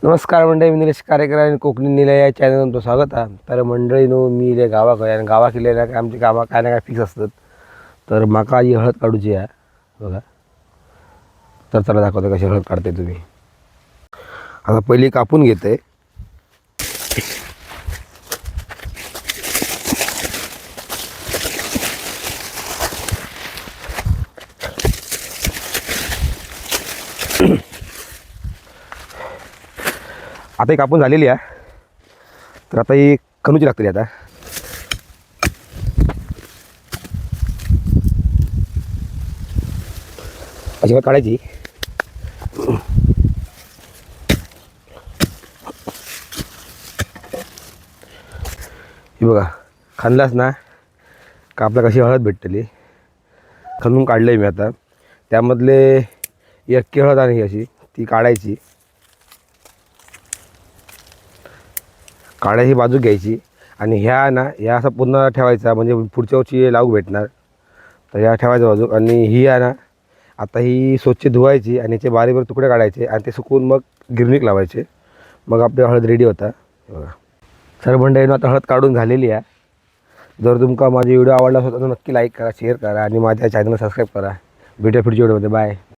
नमस्कार मंडळी, मी निलेश कार्यकर आणि कोकणी निलय या चॅनलवर तुमचं स्वागत आहे. तर मंडळीनो, मी इले गावाकडे आणि गावा केलेल्या काय आमची कामं काय ना काय फिक्स असतात. तर माका ही हळद काढूची आहे बघा. तर चला दाखवतो कशी हळद काढते तुम्ही. आता पहिली कापून घेते. आता ही कापून झालेली आहे. तर आता ही खणूची लागते आता. अशी काढायची. ही बघा, खणलास ना का आपल्याला कशी हळद भेटतली. खणून काढलं आहे मी आता. त्यामधले एक हळद आणि अशी ती काढायची. काढायची बाजू घ्यायची आणि ह्या असा पुन्हा ठेवायचा, म्हणजे पुढच्या वर्षी लावू भेटणार. तर ह्या ठेवायचा बाजू. आणि ही आहे ना, आता ही स्वच्छ धुवायची आणि याचे बारीक तुकडे काढायचे आणि ते सुकवून मग गिरणीक लावायचे. मग आपली हळद रेडी होता. बघा सर्व मंडळींनो, आता हळद काढून झालेली आहे. जर तुमका माझा व्हिडिओ आवडला असेल तर नक्की लाईक करा, शेअर करा आणि माझ्या चॅनलला सबस्क्राईब करा. भेटूया पुढच्या व्हिडिओमध्ये. बाय.